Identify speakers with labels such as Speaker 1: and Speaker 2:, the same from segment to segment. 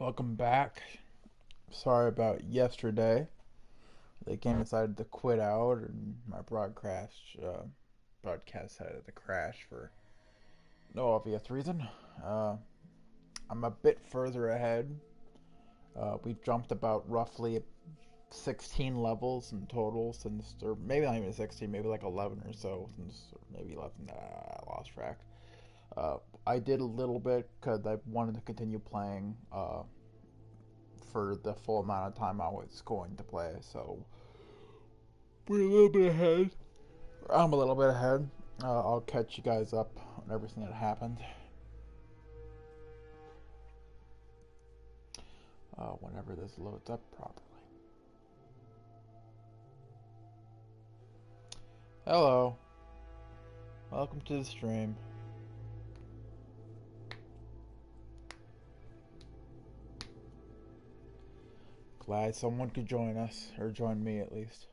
Speaker 1: Welcome back. Sorry about yesterday. The game decided to quit out, and my broadcast decided to crash for no obvious reason. Uh, I'm a bit further ahead. We've jumped about roughly 16 levels in total since, or maybe not even 16, maybe like 11 or so since, or maybe 11. I lost track. Uh, I did a little bit because I wanted to continue playing. For the full amount of time I was going to play. So we're a little bit ahead. I'm a little bit ahead. I'll catch you guys up on everything that happened whenever this loads up properly. Hello. Welcome to the stream. Glad someone could join us, or join me at least.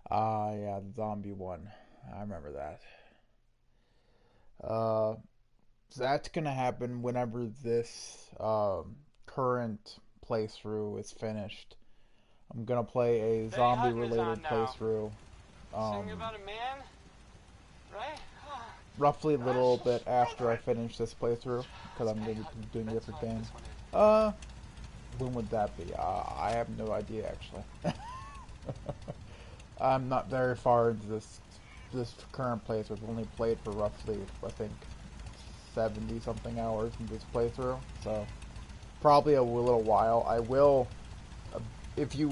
Speaker 1: Ah, yeah, the zombie one. I remember that. Uh, so that's gonna happen whenever this current playthrough is finished. I'm gonna play a
Speaker 2: Betty
Speaker 1: zombie
Speaker 2: Hutton is
Speaker 1: related
Speaker 2: on now.
Speaker 1: playthrough.
Speaker 2: Singing
Speaker 1: Um,
Speaker 2: about a man, right?
Speaker 1: Roughly a little bit after I finish this playthrough, because
Speaker 2: It's
Speaker 1: I'm
Speaker 2: Betty
Speaker 1: going to
Speaker 2: Hutton.
Speaker 1: be doing a
Speaker 2: Let's
Speaker 1: different
Speaker 2: lock
Speaker 1: game.
Speaker 2: this one in.
Speaker 1: Uh, when would that be? I have no idea actually. I'm not very far into this current playthrough. I've only played for roughly, I think, 70 something hours in this playthrough, so probably a little while. I will, uh, if you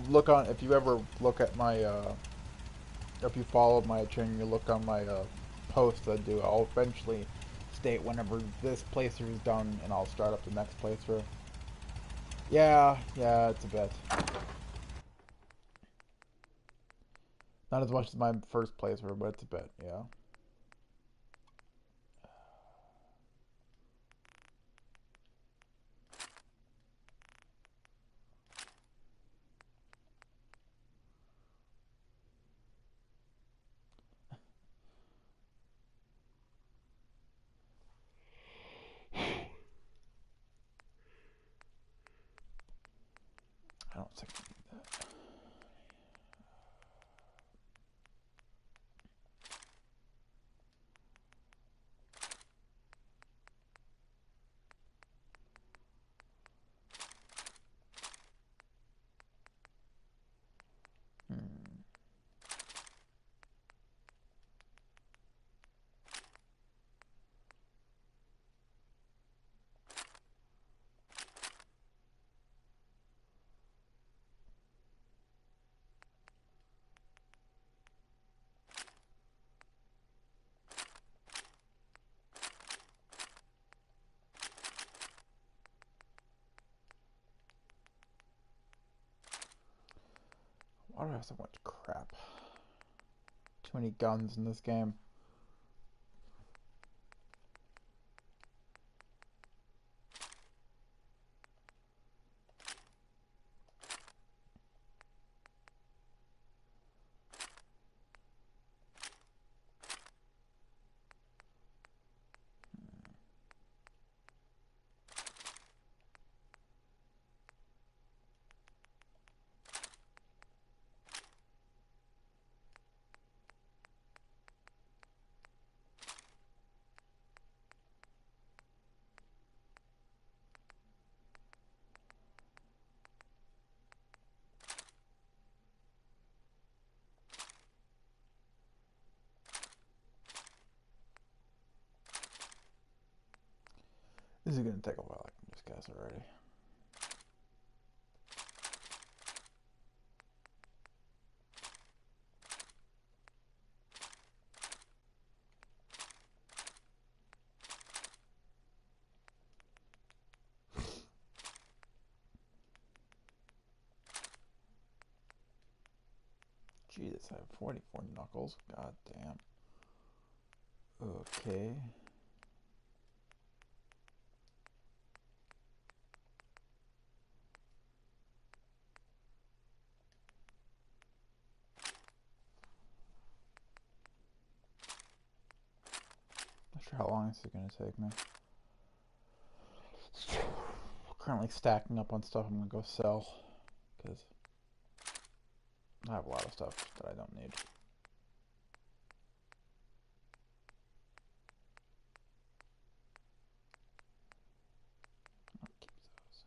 Speaker 1: ever look at my, if you follow my channel, you look on my posts I do, I'll eventually state whenever this playthrough is done, and I'll start up the next playthrough. Yeah, it's a bit. Not as much as my first playthrough, but it's a bit, yeah. I don't think I need that. Hmm. Why do I have so much crap? Too many guns in this game. This is gonna take a while, I can just guess already. Jesus, I have 44 knuckles. God damn. Okay. sure how long this is going to take me. Currently stacking up on stuff I'm going to go sell, because I have a lot of stuff that I don't need. I'll keep those.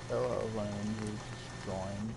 Speaker 1: Hello, everyone who just joined.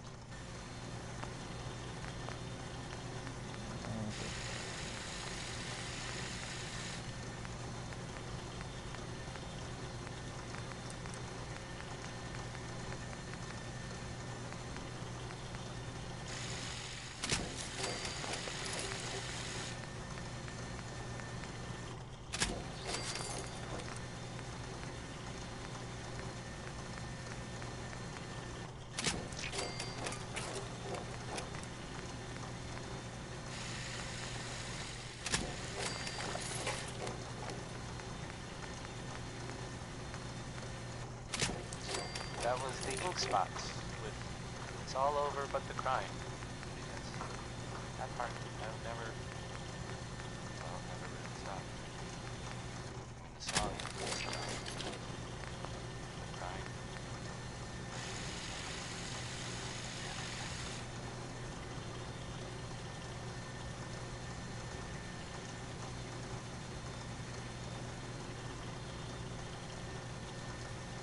Speaker 3: That was the ink spots. With it's all over but the crying. Because that part I've never really stopped. The song is the crying.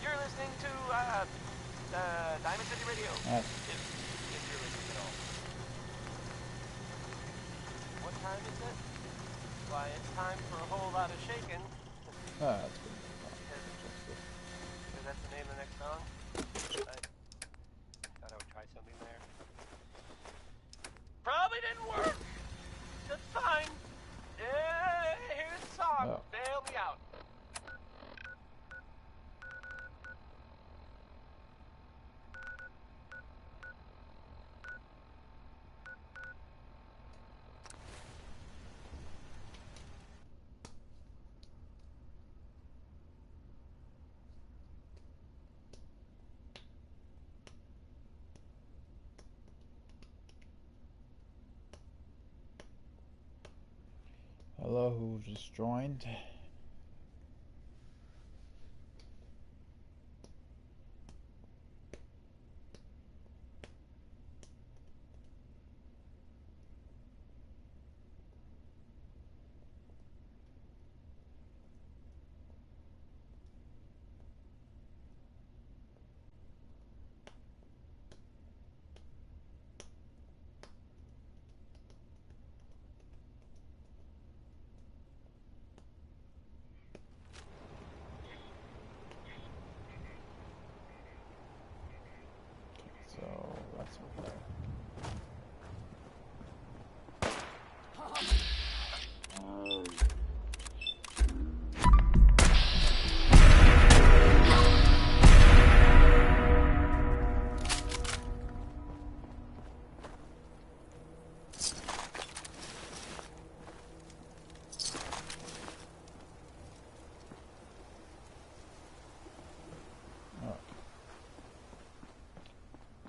Speaker 3: You're listening to Diamond City Radio.
Speaker 1: Yes.
Speaker 3: If you're listening at all. What time is it? Why, it's time for a whole lot of shaking.
Speaker 1: That's good.
Speaker 3: Is that the name of the next song? I thought I would try something there. Probably didn't work. That's fine. Here's the song.
Speaker 1: Oh.
Speaker 3: Bail me out.
Speaker 1: Hello, who just joined? So that's okay.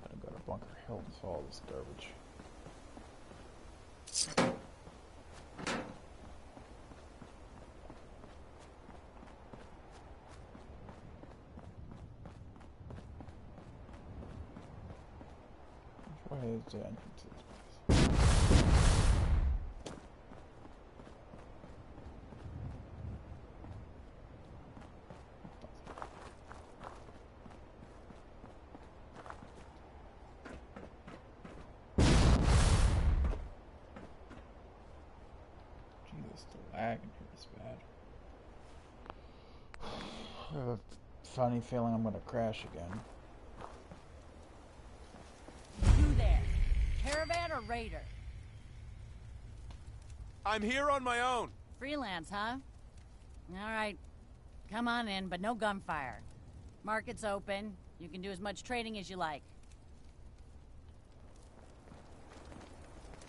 Speaker 1: Gotta go to Bunker Hill to solve this garbage. Which way is the entrance to this place? Jesus, the lag in here is bad. I have a funny feeling I'm gonna crash again.
Speaker 4: You there. Caravan or raider?
Speaker 5: I'm here on my own.
Speaker 4: Freelance, huh? Alright. Come on in, but no gunfire. Market's open. You can do as much trading as you like.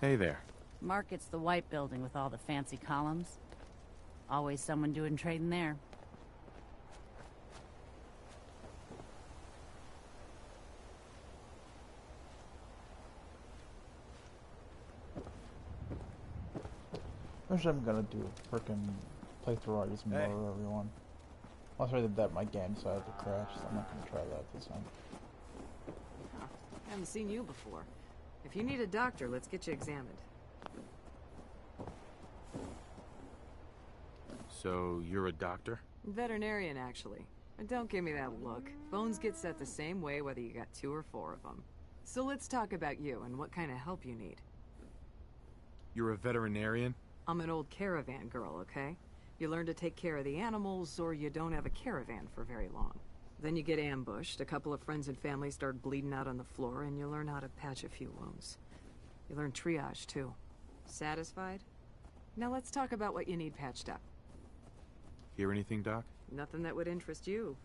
Speaker 5: Hey there.
Speaker 4: Market's the white building with all the fancy columns. Always someone doing trading there.
Speaker 1: Wish I'm gonna do a frickin' playthrough where I just murder everyone. Unless I did that in my game, so I had to crash, so I'm not gonna try that this time.
Speaker 6: Huh. Haven't seen you before. If you need a doctor, let's get you examined.
Speaker 5: So, you're a doctor?
Speaker 6: Veterinarian, actually. And don't give me that look. Bones get set the same way whether you got 2 or 4 of them. So let's talk about you and what kind of help you need.
Speaker 5: You're a veterinarian?
Speaker 6: I'm an old caravan girl, okay? You learn to take care of the animals, or you don't have a caravan for very long. Then you get ambushed, a couple of friends and family start bleeding out on the floor, and you learn how to patch a few wounds. You learn triage, too. Satisfied? Now let's talk about what you need patched up.
Speaker 5: Hear anything, Doc?
Speaker 6: Nothing that would interest you.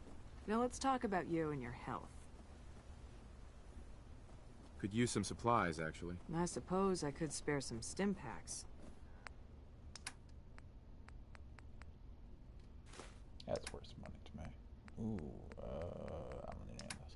Speaker 6: Now let's talk about you and your health.
Speaker 5: Could use some supplies, actually.
Speaker 6: I suppose I could spare some stim packs.
Speaker 1: That's worth some money to me. Ooh, I'm gonna name this.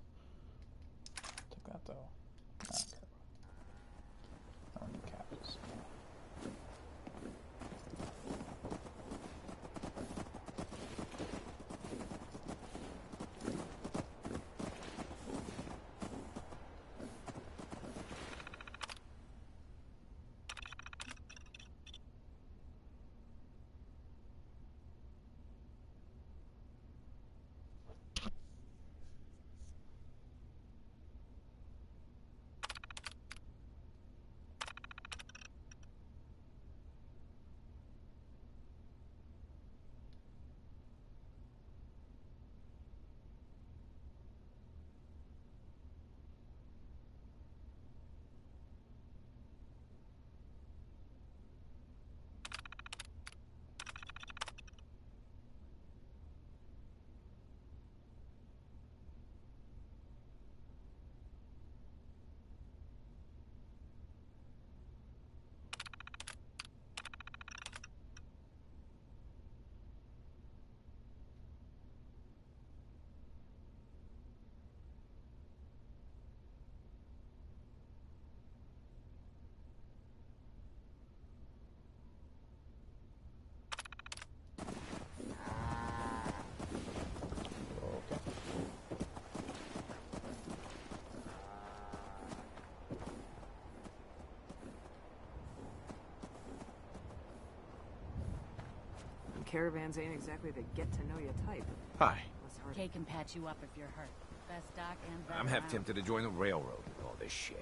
Speaker 6: caravans ain't exactly the get-to-know-you type.
Speaker 5: Hi.
Speaker 6: Less hard.
Speaker 4: Kay can patch you up if you're hurt. Best doc and vet
Speaker 7: I'm half
Speaker 4: around.
Speaker 7: tempted to join the railroad with all this shit.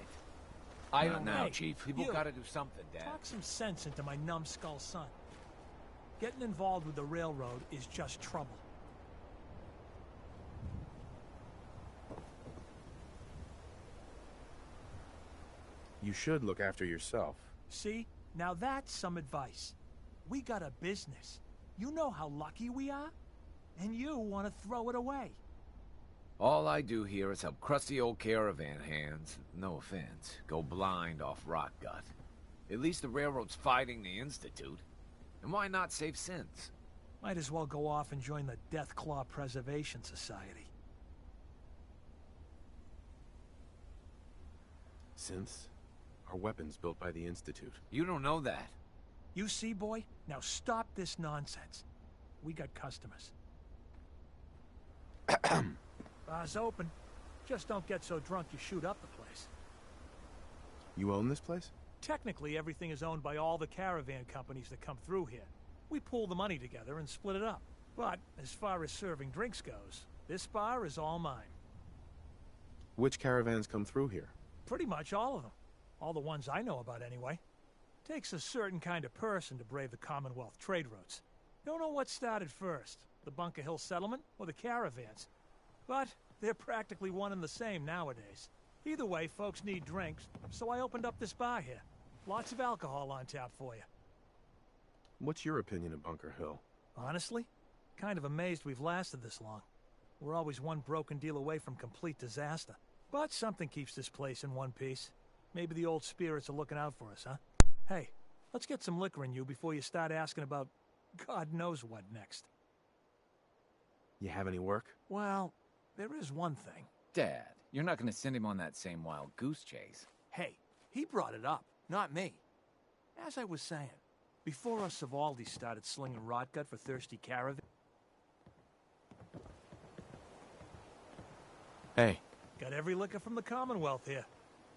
Speaker 8: I
Speaker 7: Not
Speaker 8: don't
Speaker 7: now,
Speaker 8: know.
Speaker 7: Chief. People
Speaker 8: You.
Speaker 7: gotta do something, Dad.
Speaker 8: Talk some sense into my numbskull son. Getting involved with the railroad is just trouble.
Speaker 5: You should look after yourself.
Speaker 8: See? Now that's some advice. We got a business. You know how lucky we are? And you want to throw it away.
Speaker 7: All I do here is help crusty old caravan hands, no offense, go blind off rot gut. At least the railroad's fighting the Institute. And why not save sins?
Speaker 8: Might as well go off and join the Deathclaw Preservation Society.
Speaker 5: Synths are weapons built by the Institute.
Speaker 7: You don't know that.
Speaker 8: You see, boy? Now stop this nonsense. We got customers. Bar's open. Just don't get so drunk you shoot up the place.
Speaker 5: You own this place?
Speaker 8: Technically, everything is owned by all the caravan companies that come through here. We pool the money together and split it up. But as far as serving drinks goes, this bar is all mine.
Speaker 5: Which caravans come through here?
Speaker 8: Pretty much all of them. All the ones I know about, anyway. Takes a certain kind of person to brave the Commonwealth trade routes. Don't know what started first, the Bunker Hill settlement or the caravans. But they're practically one and the same nowadays. Either way, folks need drinks, so I opened up this bar here. Lots of alcohol on tap for you.
Speaker 5: What's your opinion of Bunker Hill?
Speaker 8: Honestly, kind of amazed we've lasted this long. We're always one broken deal away from complete disaster. But something keeps this place in one piece. Maybe the old spirits are looking out for us, huh? Hey, let's get some liquor in you before you start asking about God knows what next.
Speaker 5: You have any work?
Speaker 8: Well, there is one thing.
Speaker 9: Dad, you're not gonna send him on that same wild goose chase.
Speaker 8: Hey, he brought it up, not me. As I was saying, before us Savaldi started slinging rotgut for thirsty caravan...
Speaker 5: Hey,
Speaker 8: Got every liquor from the Commonwealth here.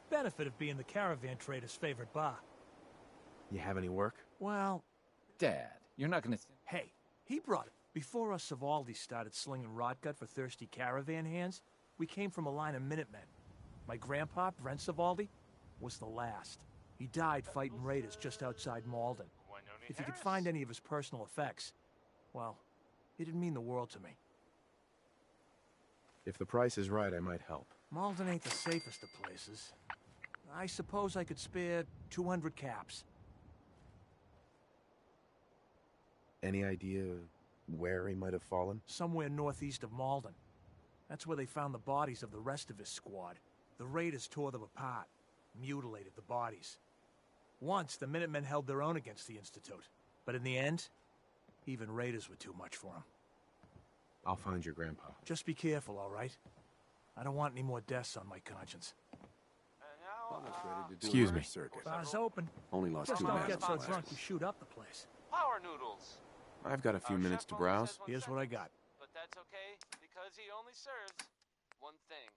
Speaker 8: Benefit of being the caravan trader's favorite bar.
Speaker 5: you have any work?
Speaker 8: Well,
Speaker 9: Dad, you're not gonna...
Speaker 8: hey, he brought it. Before us Savaldi started slinging rotgut for thirsty caravan hands, we came from a line of Minutemen. My grandpa, Brent Savaldi, was the last. He died fighting raiders just outside Malden. If you could find any of his personal effects, well, it'd mean the world to me.
Speaker 5: If the price is right, I might help.
Speaker 8: Malden ain't the safest of places. I suppose I could spare 200 caps.
Speaker 5: Any idea where he might have fallen?
Speaker 8: Somewhere northeast of Malden. That's where they found the bodies of the rest of his squad. The raiders tore them apart, mutilated the bodies. Once, the Minutemen held their own against the Institute. But in the end, even raiders were too much for them.
Speaker 5: I'll find your grandpa.
Speaker 8: Just be careful, all right? I don't want any more deaths on my conscience.
Speaker 5: Excuse me.
Speaker 8: Bar's open.
Speaker 10: Only lost
Speaker 8: Just
Speaker 10: 2
Speaker 8: don't
Speaker 10: men.
Speaker 8: get so drunk you shoot up the place.
Speaker 2: Power noodles.
Speaker 5: I've got a few
Speaker 2: Our
Speaker 5: minutes
Speaker 2: chef
Speaker 5: to
Speaker 2: only
Speaker 5: browse.
Speaker 2: says one
Speaker 8: Here's
Speaker 2: thing,
Speaker 8: what I got.
Speaker 2: But that's okay, because he only serves one thing.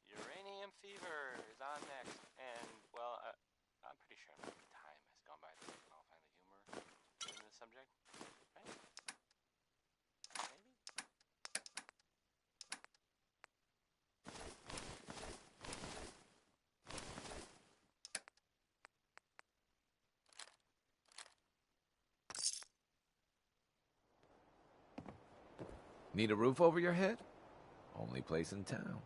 Speaker 2: Uranium fever is on next, and, well, I'm pretty sure enough time has gone by that we can all find the humor in the subject, right? Maybe?
Speaker 7: Need a roof over your head? Only place in town.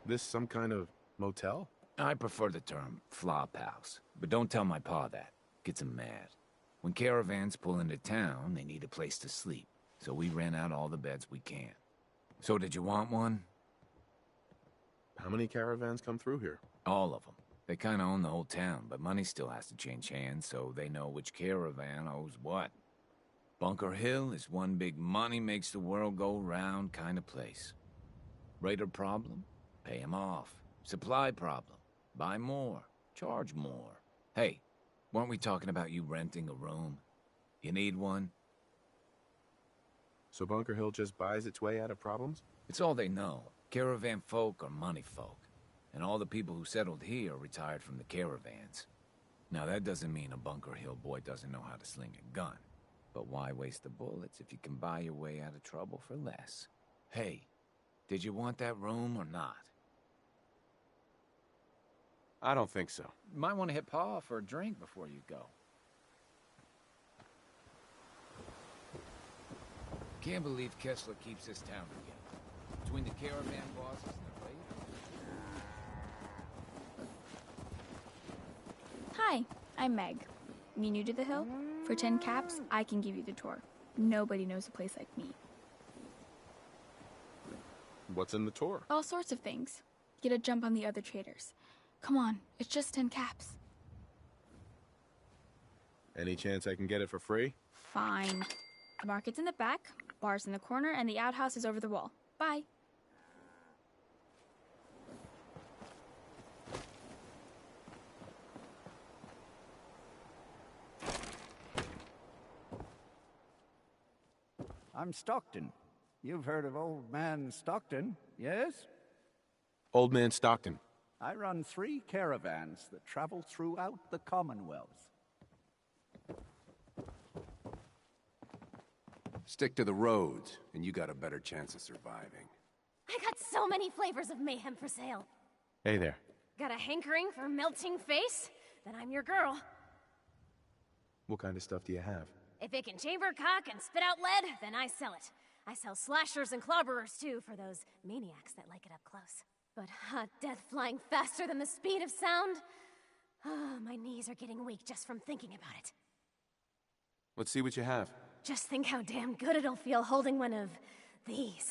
Speaker 5: This some kind of motel?
Speaker 9: I prefer the term flop house, but don't tell my pa that. Gets him mad. When caravans pull into town, they need a place to sleep, so we rent out all the beds we can. So did you want one?
Speaker 5: How many caravans come through here?
Speaker 9: All of them. They kind of own the whole town, but money still has to change hands, so they know which caravan owes what. Bunker Hill is one big money makes the world go round kind of place. Raider problem? Pay him off. Supply problem? Buy more. Charge more. Hey, weren't we talking about you renting a room? You need one?
Speaker 5: So Bunker Hill just buys its way out of problems?
Speaker 9: It's all they know. Caravan folk are money folk. And all the people who settled here retired from the caravans.
Speaker 7: Now, that doesn't mean a Bunker Hill boy doesn't know how to sling a gun. But why waste the bullets if you can buy your way out of trouble for less? Hey, did you want that room or not?
Speaker 10: I don't think so.
Speaker 11: You might want to hit Pa for a drink before you go.
Speaker 7: Can't believe Kessler keeps this town together. Between the caravan bosses and the raiders.
Speaker 12: Hi, I'm Meg. Me new to the hill? For 10 caps, I can give you the tour. Nobody knows a place like me.
Speaker 10: What's in the tour?
Speaker 12: All sorts of things. Get a jump on the other traders. Come on, it's just 10 caps.
Speaker 10: Any chance I can get it for free?
Speaker 12: Fine. The market's in the back, bar's in the corner, and the outhouse is over the wall. Bye.
Speaker 13: I'm Stockton. You've heard of Old Man Stockton, yes?
Speaker 10: Old Man Stockton.
Speaker 13: I run 3 caravans that travel throughout the Commonwealth.
Speaker 14: Stick to the roads, and you got a better chance of surviving.
Speaker 15: I got so many flavors of mayhem for sale.
Speaker 10: Hey there.
Speaker 15: Got a hankering for melting face? Then I'm your girl.
Speaker 10: What kind of stuff do you have?
Speaker 15: If it can chamber cock and spit out lead, then I sell it. I sell slashers and clobberers too, for those maniacs that like it up close. But hot death flying faster than the speed of sound? Oh, my knees are getting weak just from thinking about it.
Speaker 10: Let's see what you have.
Speaker 15: Just think how damn good it'll feel holding one of these.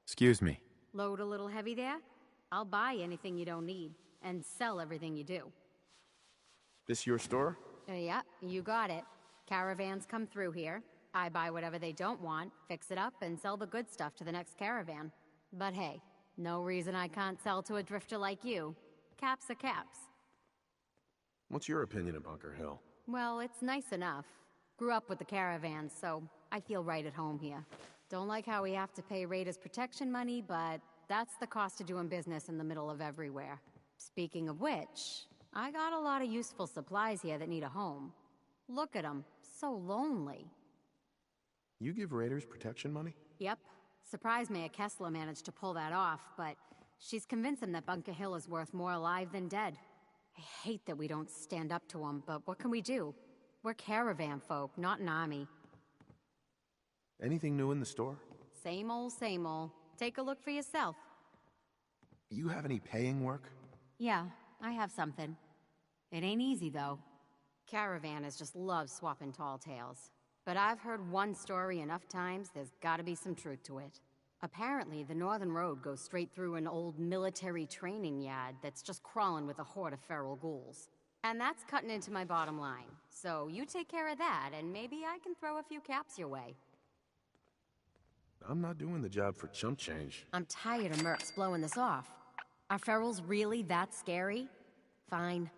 Speaker 10: Excuse me.
Speaker 16: Load a little heavy there? I'll buy anything you don't need, and sell everything you do.
Speaker 10: This your store?
Speaker 16: Yeah, you got it. Caravans come through here. I buy whatever they don't want, fix it up, and sell the good stuff to the next caravan. But hey, no reason I can't sell to a drifter like you. Caps are caps.
Speaker 10: What's your opinion of Bunker Hill?
Speaker 16: Well, it's nice enough. Grew up with the caravans, so I feel right at home here. Don't like how we have to pay raiders protection money, but that's the cost of doing business in the middle of everywhere. Speaking of which, I got a lot of useful supplies here that need a home. Look at them, so lonely.
Speaker 10: You give raiders protection money?
Speaker 16: Yep. Surprised Mayor Kessler managed to pull that off, but she's convinced him that Bunker Hill is worth more alive than dead. I hate that we don't stand up to him, but what can we do? We're caravan folk, not an army.
Speaker 10: Anything new in the store?
Speaker 16: Same old, same old. Take a look for yourself.
Speaker 10: You have any paying work?
Speaker 16: Yeah, I have something. It ain't easy, though. Caravanners just love swapping tall tales. But I've heard one story enough times, there's gotta be some truth to it. Apparently, the Northern Road goes straight through an old military training yard that's just crawling with a horde of feral ghouls. And that's cutting into my bottom line. So you take care of that, and maybe I can throw a few caps your way.
Speaker 10: I'm not doing the job for chump change.
Speaker 16: I'm tired of mercs blowing this off. Are ferals really that scary? Fine.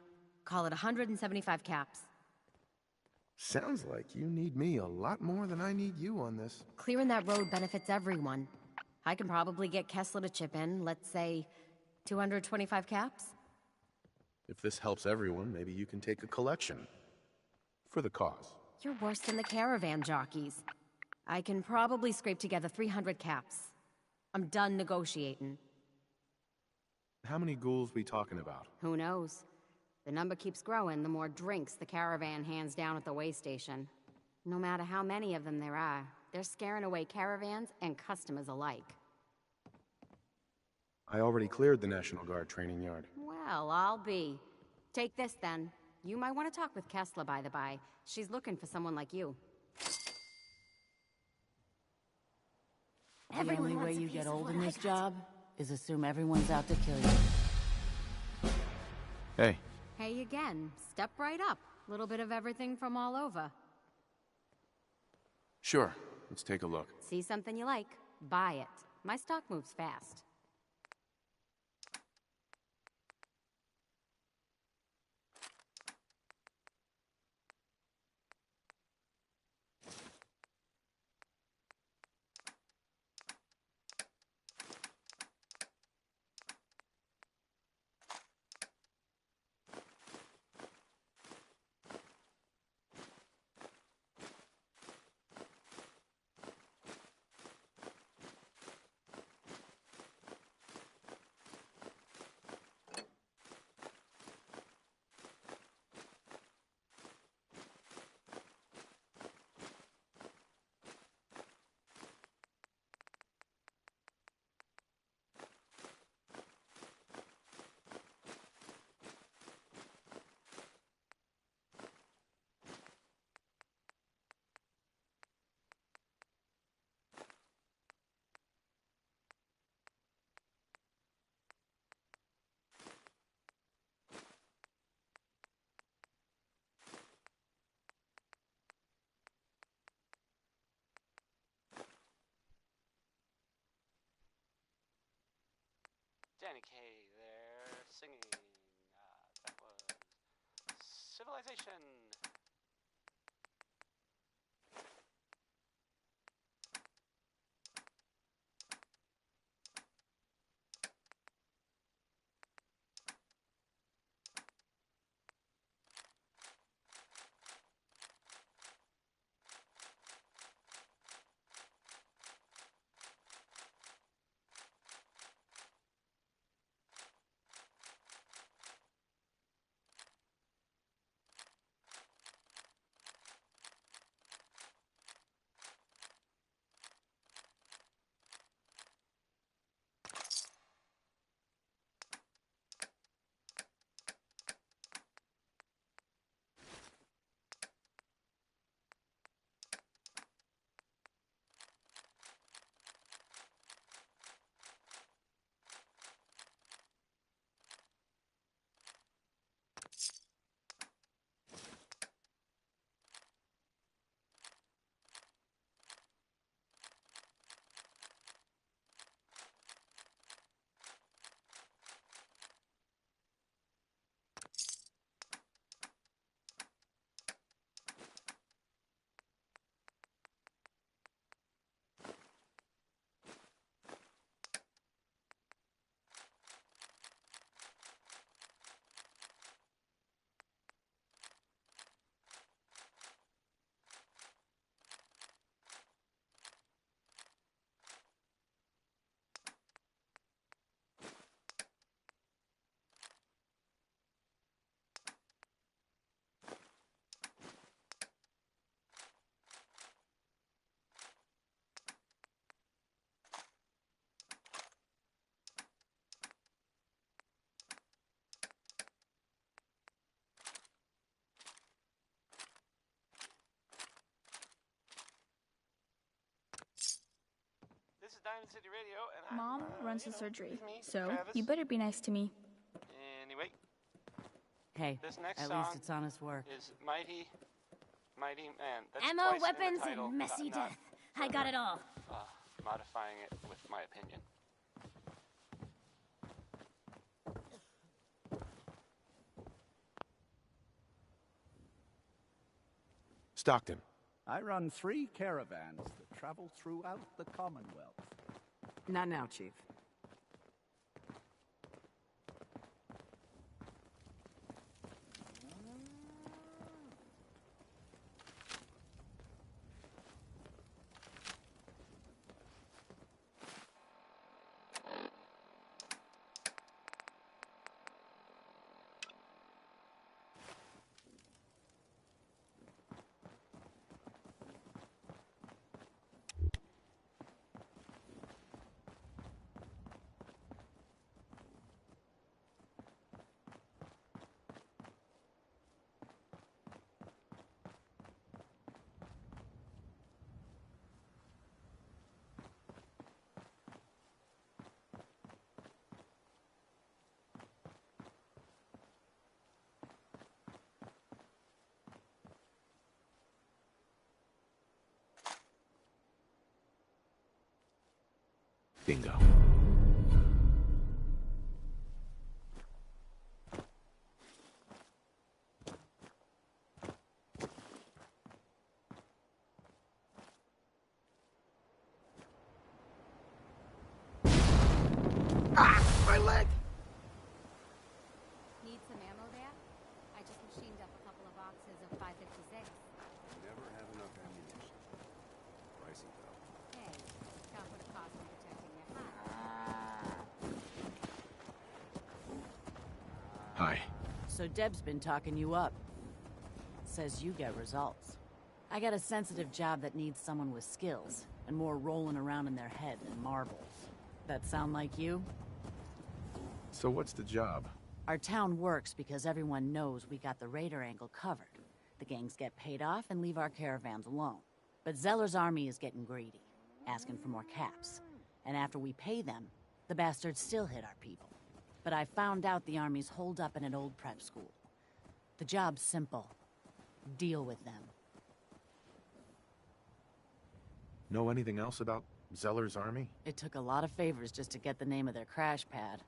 Speaker 16: Call it 175 caps.
Speaker 10: Sounds like you need me a lot more than I need you on this.
Speaker 16: Clearing that road benefits everyone. I can probably get Kessler to chip in, let's say, 225 caps?
Speaker 10: If this helps everyone, maybe you can take a collection. For the cause.
Speaker 16: You're worse than the caravan jockeys. I can probably scrape together 300 caps. I'm done negotiating.
Speaker 10: How many ghouls we talking about?
Speaker 16: Who knows? The number keeps growing the more drinks the caravan hands down at the way station. No matter how many of them there are, they're scaring away caravans and customers alike.
Speaker 10: I already cleared the National Guard training yard.
Speaker 16: Well, I'll be. Take this, then. You might want to talk with Kessler, by the by. She's looking for someone like you.
Speaker 4: The only way you get old in this job is assume everyone's out to kill you.
Speaker 5: Hey.
Speaker 16: Hey again. Step right up. Little bit of everything from all over.
Speaker 10: Sure. Let's take a look.
Speaker 16: See something you like, buy it. My stock moves fast.
Speaker 3: Danny Kaye there singing. That was Civilization. This is Diamond City Radio, and
Speaker 12: Mom
Speaker 3: I'm,
Speaker 12: runs the surgery,
Speaker 3: with me,
Speaker 12: so
Speaker 3: Travis.
Speaker 12: you better be nice to me.
Speaker 3: Anyway,
Speaker 4: Hey,
Speaker 3: this next
Speaker 4: at
Speaker 3: song
Speaker 4: least it's honest work.
Speaker 3: is Mighty Man. That's
Speaker 15: Ammo,
Speaker 3: twice in the
Speaker 15: weapons,
Speaker 3: title,
Speaker 15: and messy
Speaker 3: not
Speaker 15: death. I got it all.
Speaker 3: modifying it with my opinion.
Speaker 10: Stockton.
Speaker 13: I run 3 caravans that travel throughout the Commonwealth.
Speaker 6: Not now, Chief.
Speaker 10: Bingo.
Speaker 14: My leg!
Speaker 16: Need some ammo there? I just machined up a couple of boxes of 5.56.
Speaker 14: Never have enough ammunition. Pricey, though.
Speaker 16: Hey, count what it costs in protecting your hat.
Speaker 10: Hi.
Speaker 4: So Deb's been talking you up. Says you get results. I got a sensitive job that needs someone with skills, and more rolling around in their head than marbles. That sound like you?
Speaker 10: So what's the job?
Speaker 4: Our town works because everyone knows we got the raider angle covered. The gangs get paid off and leave our caravans alone. But Zeller's army is getting greedy, asking for more caps. And after we pay them, the bastards still hit our people. But I found out the army's holed up in an old prep school. The job's simple. Deal with them.
Speaker 10: Know anything else about Zeller's army?
Speaker 4: It took a lot of favors just to get the name of their crash pad.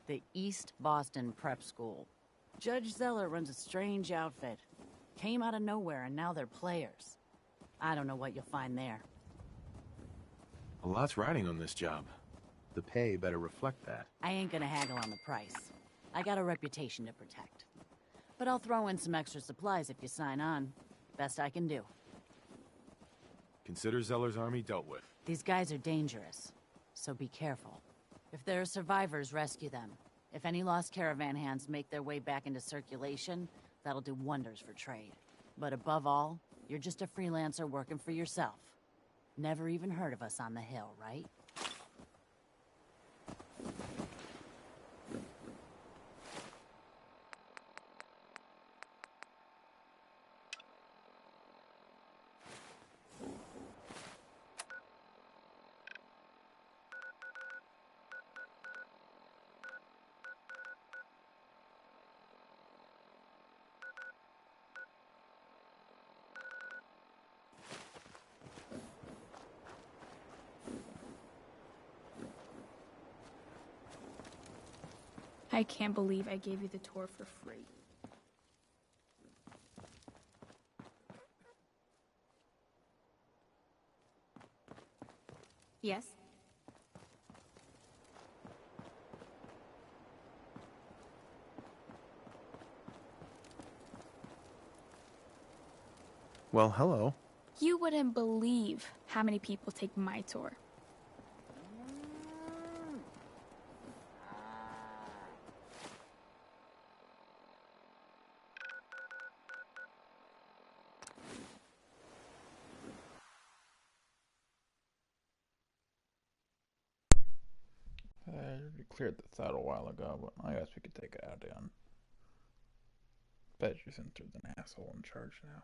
Speaker 4: The East Boston Prep School. Judge Zeller runs a strange outfit. Came out of nowhere and now they're players. I don't know what you'll find there.
Speaker 10: A lot's riding on this job. The pay better reflect that.
Speaker 4: I ain't gonna haggle on the price. I got a reputation to protect. But I'll throw in some extra supplies if you sign on. Best I can do.
Speaker 10: Consider Zeller's army dealt with.
Speaker 4: These guys are dangerous, so be careful. If there are survivors, rescue them. If any lost caravan hands make their way back into circulation, that'll do wonders for trade. But above all, you're just a freelancer working for yourself. Never even heard of us on the hill, right?
Speaker 12: I can't believe I gave you the tour for free.
Speaker 16: Yes?
Speaker 10: Well, hello.
Speaker 12: You wouldn't believe how many people take my tour.
Speaker 1: We cleared this out a while ago, but I guess we could take it out again. Especially since there's an asshole in charge now.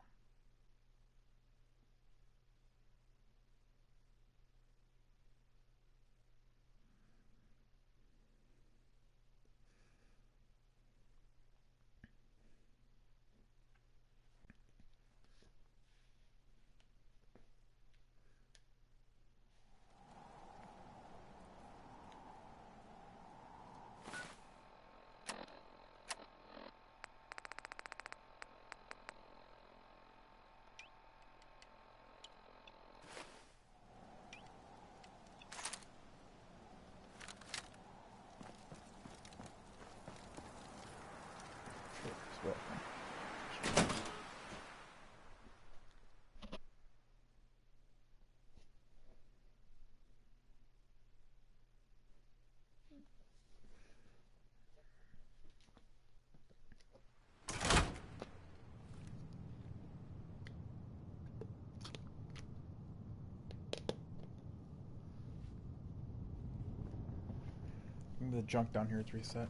Speaker 1: The junk down here is reset.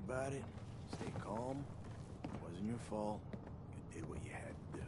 Speaker 17: about it. Stay calm. It wasn't your fault. You did what you had to do.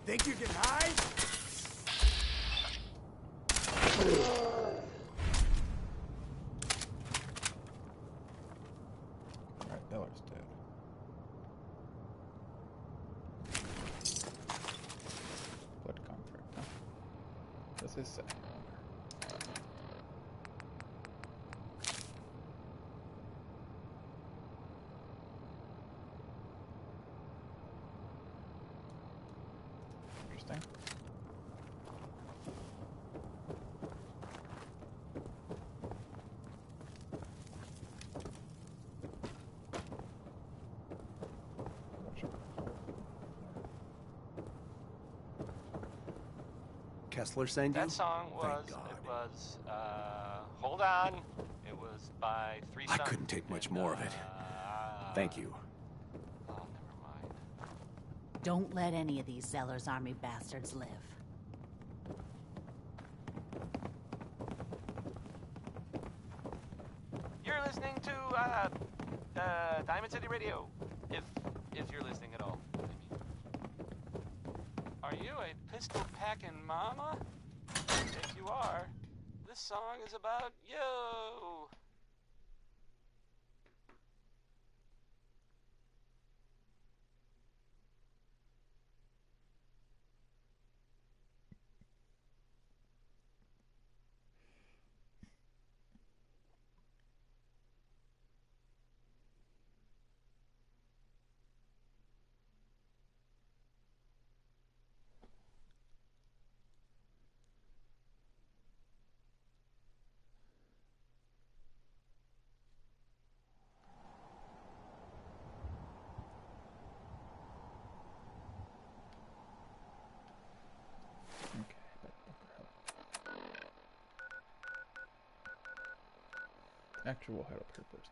Speaker 17: Think you can hide?
Speaker 1: Alright, Miller's dead. Blood contract, huh? What's this say? Interesting.
Speaker 14: Kessler sent you?
Speaker 2: That song was, Hold On. It was by Three
Speaker 14: I
Speaker 2: Sons.
Speaker 14: couldn't take much more of it. Thank you.
Speaker 2: Oh, never mind.
Speaker 4: Don't let any of these Zeller's Army bastards live.
Speaker 2: You're listening to, Diamond City Radio. If you're listening at all. I mean. Are you a pistol-packing mama? If you are, this song is about you.
Speaker 1: Actually, we'll head up here first.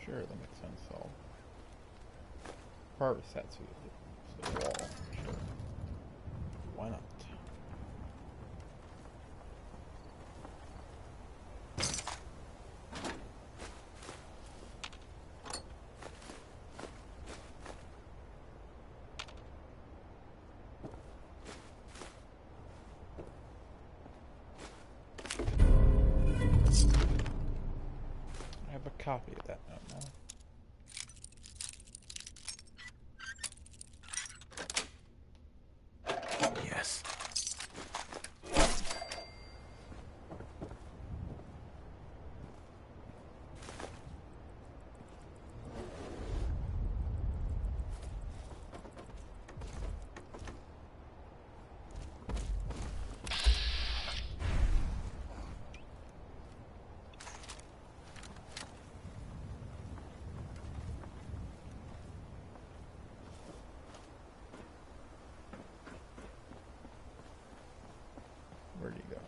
Speaker 1: Sure, that makes sense. So, part of sets the wall. Sure. Why not? I have a copy of that note now.
Speaker 9: Yes.
Speaker 1: Where'd he go?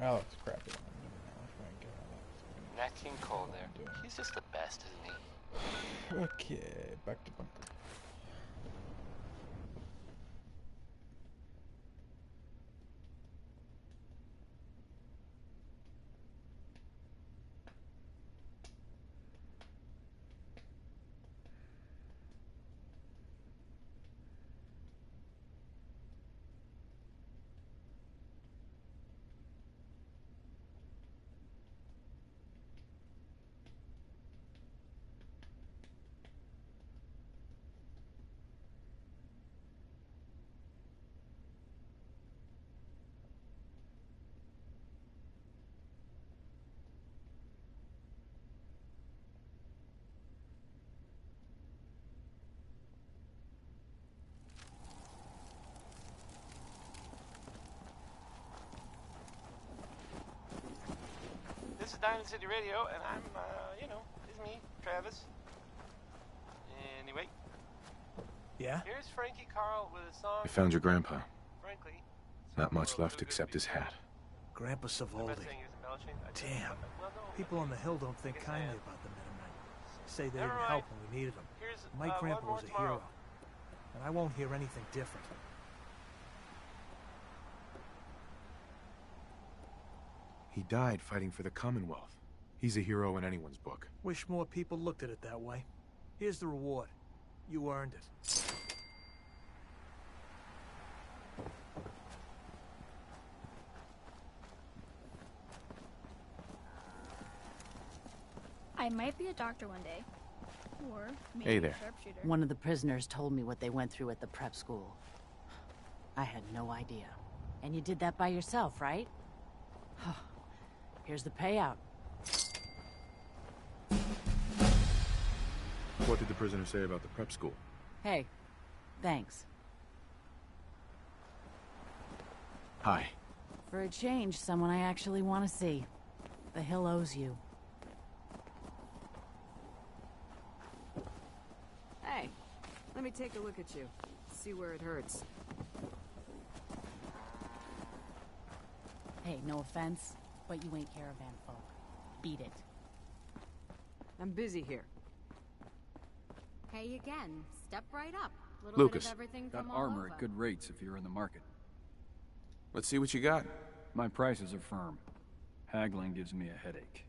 Speaker 1: Oh, it's crappy.
Speaker 3: Nat King Cole there. He's just the best, isn't he?
Speaker 1: Okay, back to bunker.
Speaker 2: This is Diamond City Radio, and I'm, you know, it's me, Travis. Anyway.
Speaker 8: Yeah?
Speaker 2: Here's Frankie Carl with a song.
Speaker 10: I found your grandpa.
Speaker 2: Frankly.
Speaker 10: Not much left except his hat.
Speaker 8: Grandpa Savoldi. Damn. People on the hill don't think kindly about the Minutemen. Say they didn't help when we needed them. My grandpa was a hero. And I won't hear anything different.
Speaker 10: He died fighting for the Commonwealth. He's a hero in anyone's book.
Speaker 8: Wish more people looked at it that way. Here's the reward. You earned it.
Speaker 12: I might be a doctor one day. Or maybe
Speaker 10: Hey there.
Speaker 12: a sharpshooter.
Speaker 4: One of the prisoners told me what they went through at the prep school. I had no idea. And you did that by yourself, right? Here's the payout.
Speaker 10: What did the prisoner say about the prep school?
Speaker 4: Hey, thanks.
Speaker 10: Hi.
Speaker 4: For a change, someone I actually want to see. The Hill owes you.
Speaker 6: Hey, let me take a look at you. See where it hurts.
Speaker 4: Hey, no offense, but you ain't caravan folk. Beat it.
Speaker 6: I'm busy here.
Speaker 16: Hey again. Step right up. Little bit
Speaker 10: Lucas.
Speaker 16: of everything
Speaker 18: Got
Speaker 16: from all
Speaker 18: armor
Speaker 16: over.
Speaker 18: at good rates if you're in the market.
Speaker 10: Let's see what you got.
Speaker 18: My prices are firm. Haggling gives me a headache.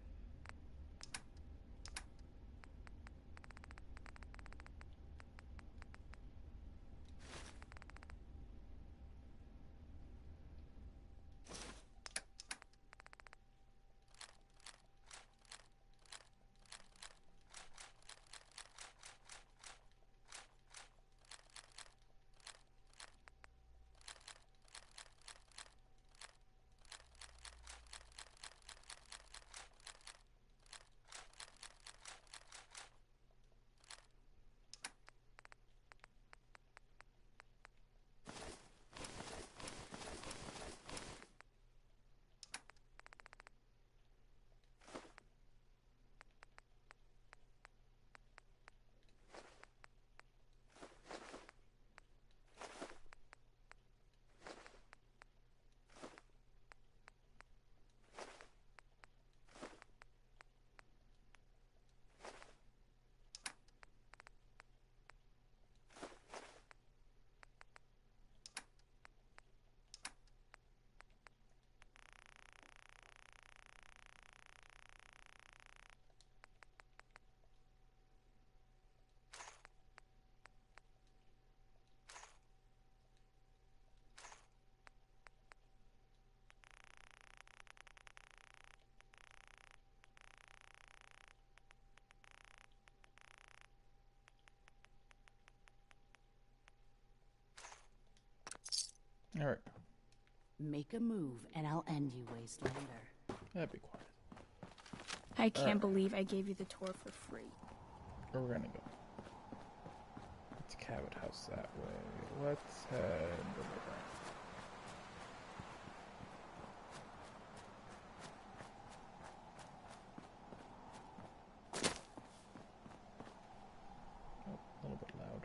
Speaker 1: All right.
Speaker 4: Make a move, and I'll end you, Wastelander.
Speaker 1: Yeah, be quiet.
Speaker 12: I can't believe I gave you the tour for free.
Speaker 1: Where we're gonna go? It's Cabot House that way. Let's head over there. Oh, a little bit loud.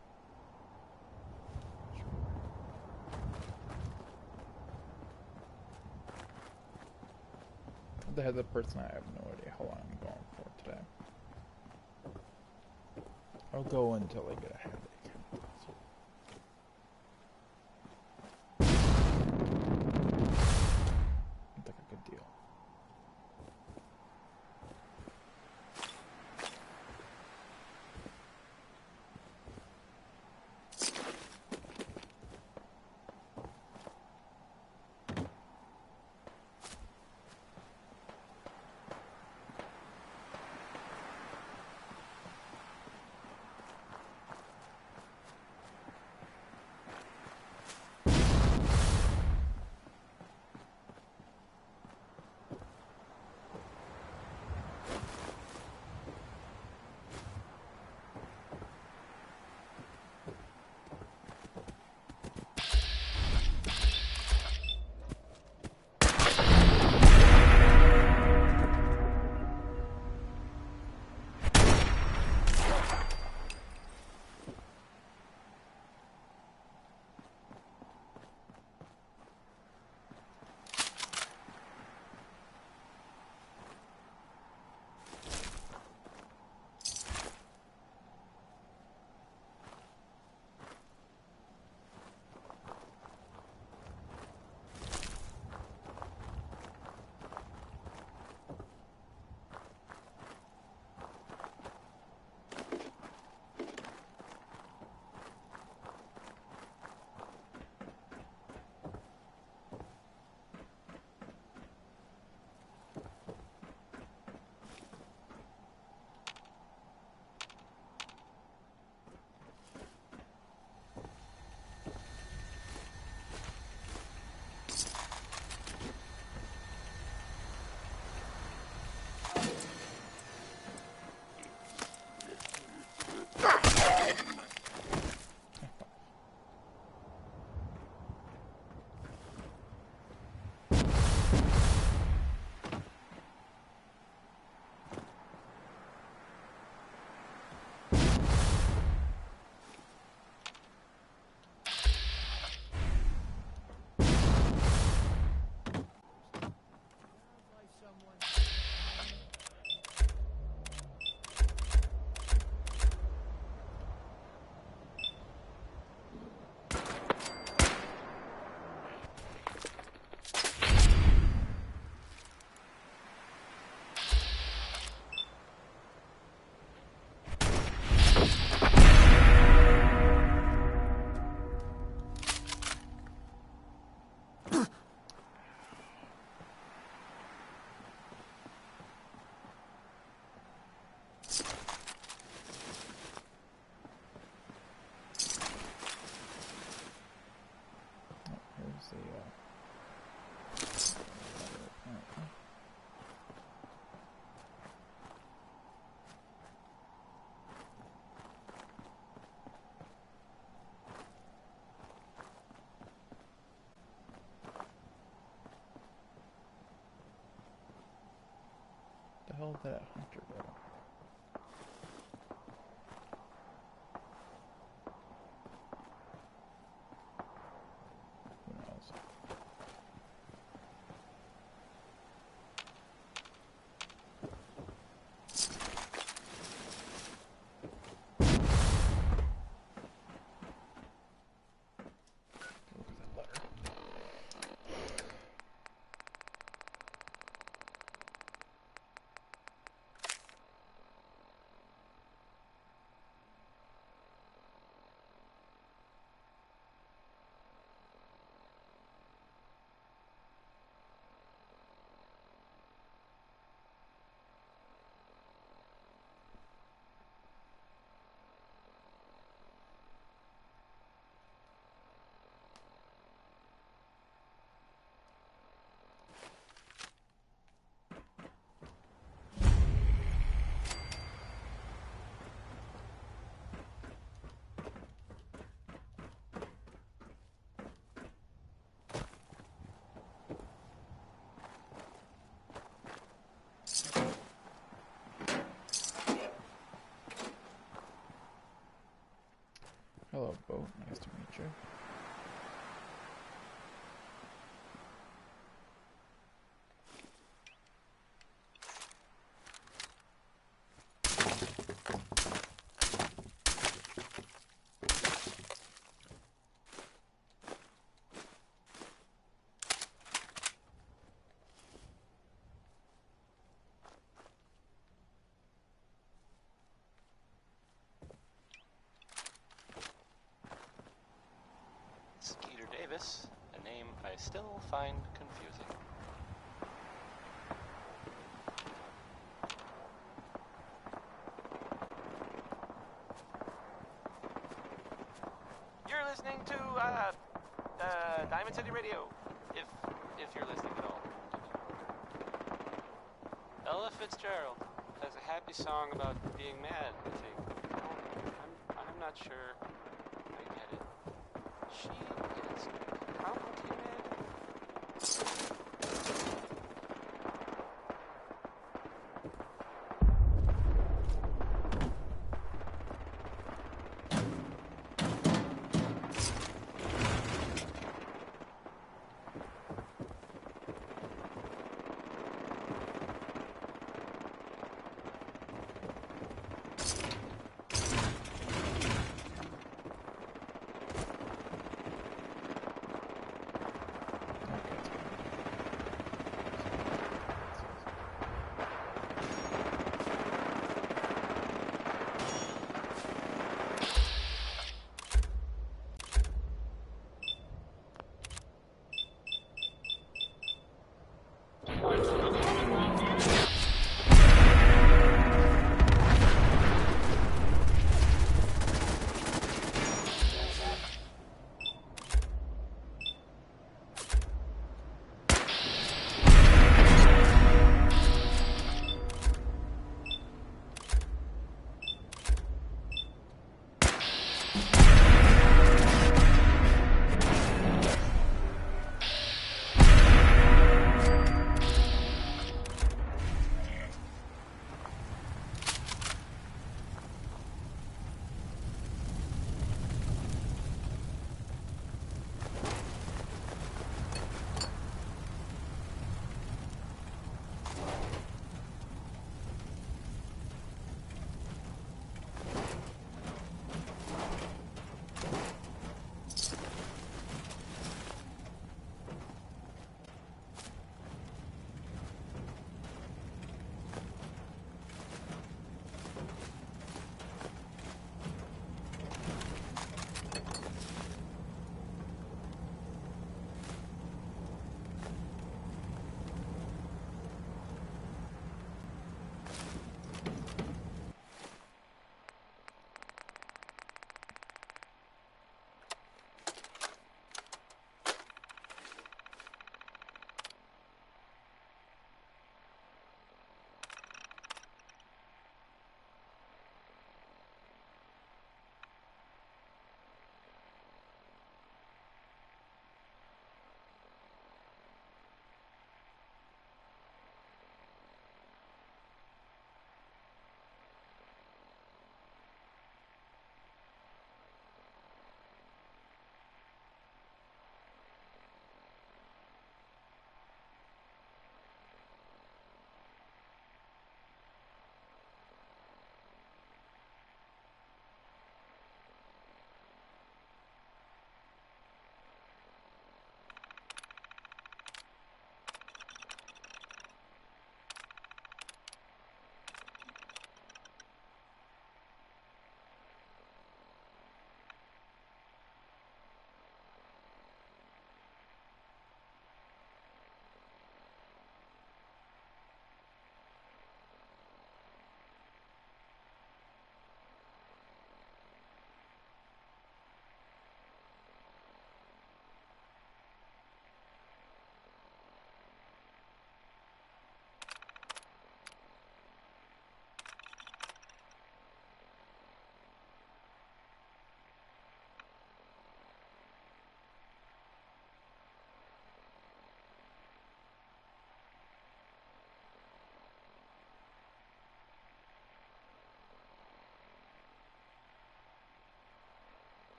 Speaker 1: What the heck's the person? I have no idea how long I'm going for today. I'll go until I get a headache. Sounds like a good deal. The hell did that hunter go? Who knows? Look at that letter. Hello, Boat. Nice to meet you.
Speaker 3: Skeeter Davis, a name I still find confusing.
Speaker 2: You're listening to Diamond City Radio, if you're listening at all.
Speaker 3: Ella Fitzgerald has a happy song about being mad, I think. I'm not sure I get it. She is complicated.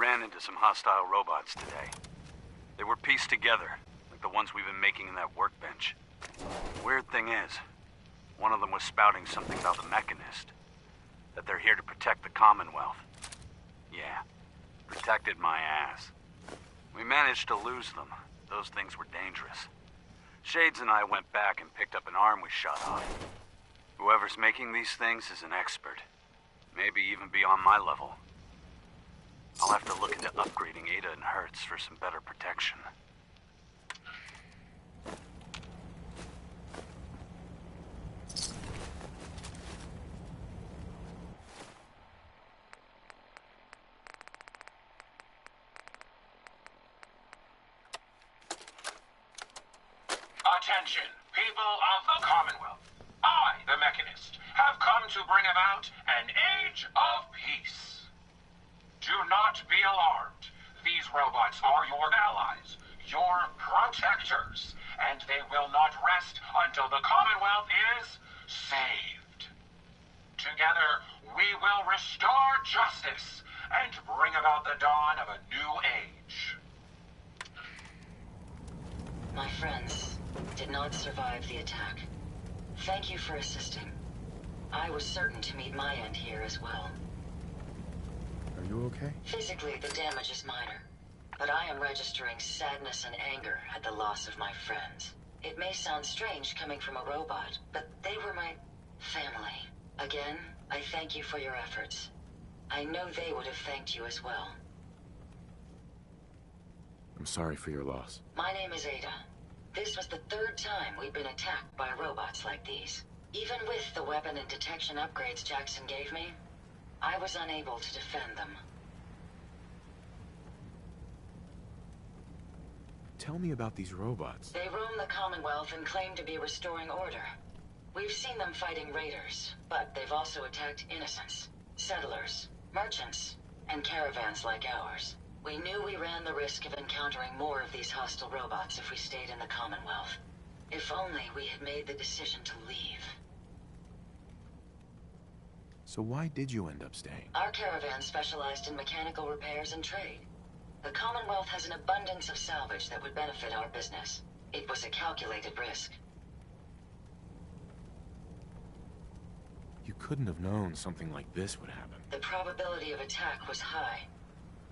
Speaker 19: ran into some hostile robots today. They were pieced together, like the ones we've been making in that workbench. Weird thing is, one of them was spouting something about the Mechanist. That they're here to protect the Commonwealth. Yeah, protected my ass. We managed to lose them. Those things were dangerous. Shades and I went back and picked up an arm we shot off. Whoever's making these things is an expert. Maybe even beyond my level. I'll have to look into upgrading Ada and Hertz for some better protection.
Speaker 20: Attention, people of the Commonwealth. I, the Mechanist, have come to bring about an age of peace. Do not be alarmed. These robots are your allies, your protectors, and they will not rest until the Commonwealth is saved. Together, we will restore justice and bring about the dawn of a new age.
Speaker 21: My friends did not survive the attack. Thank you for assisting. I was certain to meet my end here as well.
Speaker 5: Are you okay?
Speaker 21: Physically, the damage is minor, but I am registering sadness and anger at the loss of my friends. It may sound strange coming from a robot, but they were my family. Again, I thank you for your efforts. I know they would have thanked you as well.
Speaker 5: I'm sorry for your loss.
Speaker 21: My name is Ada. This was the third time we've been attacked by robots like these. Even with the weapon and detection upgrades Jackson gave me, I was unable to defend them.
Speaker 5: Tell me about these robots.
Speaker 21: They roam the Commonwealth and claim to be restoring order. We've seen them fighting raiders, but they've also attacked innocents, settlers, merchants, and caravans like ours. We knew we ran the risk of encountering more of these hostile robots if we stayed in the Commonwealth. If only we had made the decision to leave.
Speaker 5: So why did you end up staying?
Speaker 21: Our caravan specialized in mechanical repairs and trade. The Commonwealth has an abundance of salvage that would benefit our business. It was a calculated risk.
Speaker 5: You couldn't have known something like this would happen.
Speaker 21: The probability of attack was high.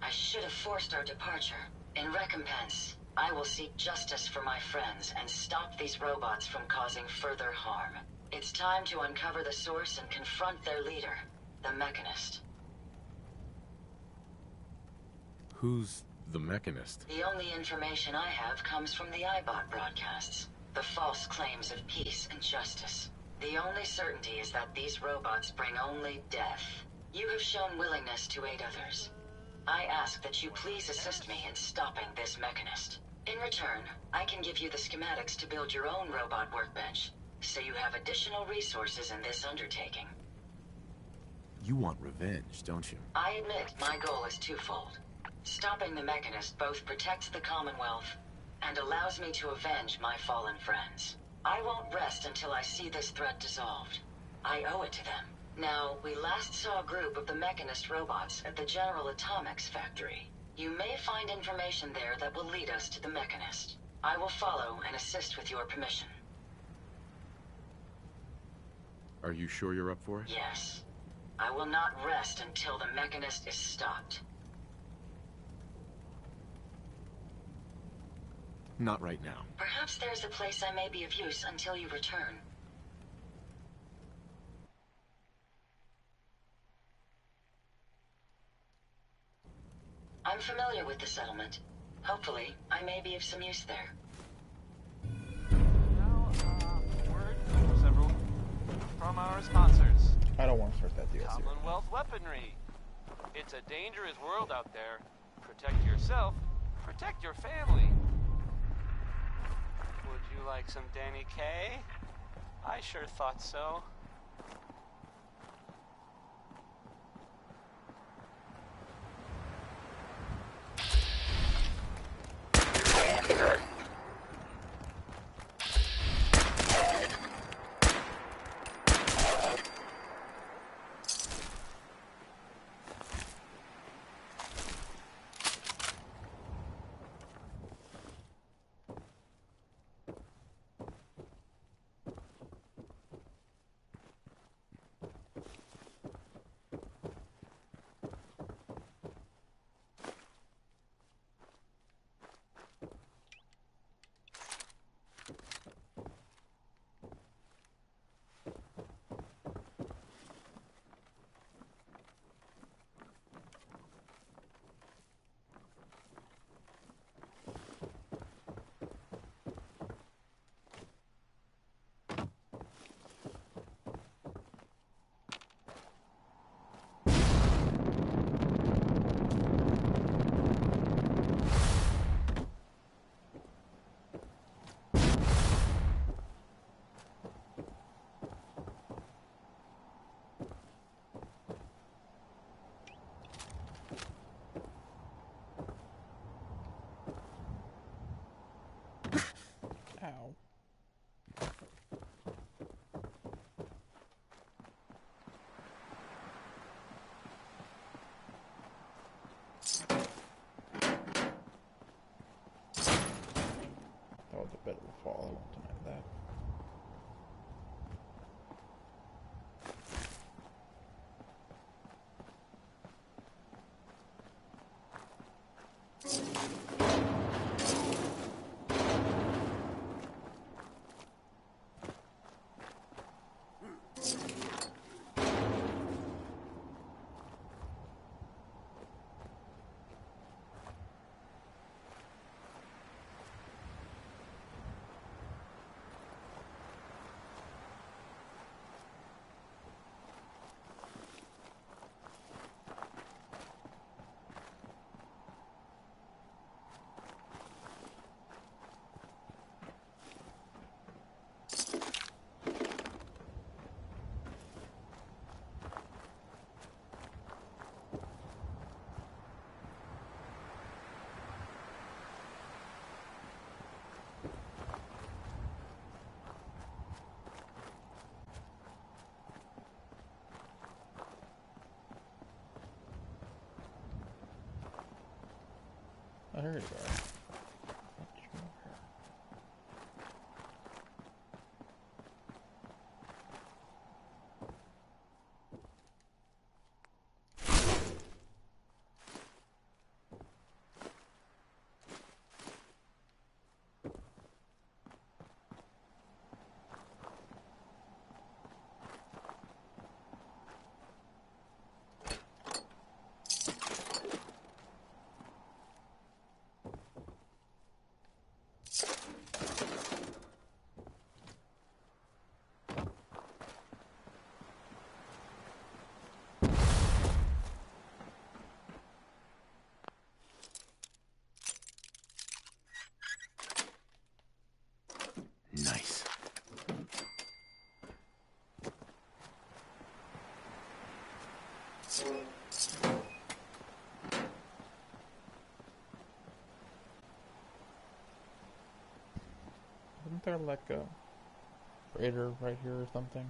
Speaker 21: I should have forced our departure. In recompense, I will seek justice for my friends and stop these robots from causing further harm. It's time to uncover the source and confront their leader, the Mechanist.
Speaker 5: Who's the Mechanist?
Speaker 21: The only information I have comes from the iBot broadcasts. The false claims of peace and justice. The only certainty is that these robots bring only death. You have shown willingness to aid others. I ask that you please assist me in stopping this Mechanist. In return, I can give you the schematics to build your own robot workbench, so you have additional resources in this undertaking.
Speaker 5: You want revenge, don't you?
Speaker 21: I admit my goal is twofold. Stopping the Mechanist both protects the Commonwealth and allows me to avenge my fallen friends. I won't rest until I see this threat dissolved. I owe it to them. Now, we last saw a group of the Mechanist robots at the General Atomics factory. You may find information there that will lead us to the Mechanist. I will follow and assist with your permission.
Speaker 5: Are you sure you're up for it?
Speaker 21: Yes. I will not rest until the Mechanist is stopped.
Speaker 5: Not right now.
Speaker 21: Perhaps there's a place I may be of use until you return. I'm familiar with the settlement. Hopefully, I may be of some use there.
Speaker 2: Now, word several from our sponsors.
Speaker 1: I don't want to start that DLC.
Speaker 2: Commonwealth Weaponry. It's a dangerous world out there. Protect yourself. Protect your family. Would you like some Danny Kaye? I sure thought so.
Speaker 1: Oh, here you are.
Speaker 5: Nice.
Speaker 1: Isn't there like a raider right here or something?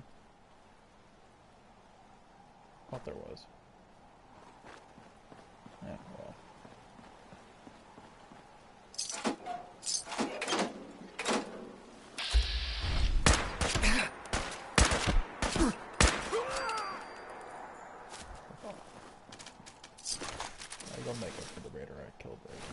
Speaker 1: Thought there was. Yeah, well. I'll make it for the raider I killed right now.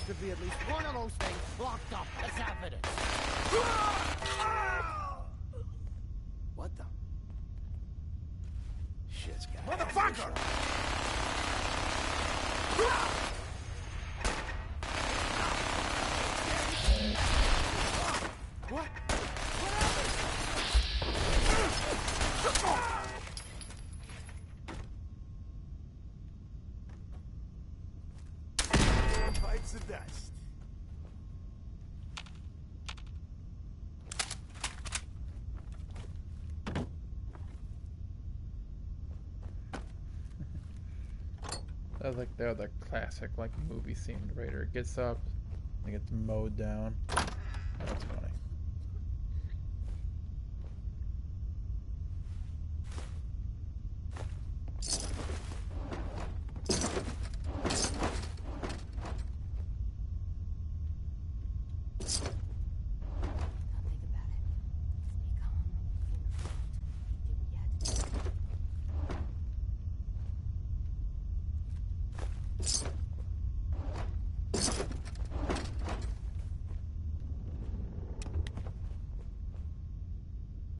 Speaker 11: To be at least one of those things locked up as evidence. What the? Shit's got Motherfucker! What? Bites the dust.
Speaker 1: That's like the classic like movie scene. Raider gets up and gets mowed down. That's funny.
Speaker 11: Stay calm.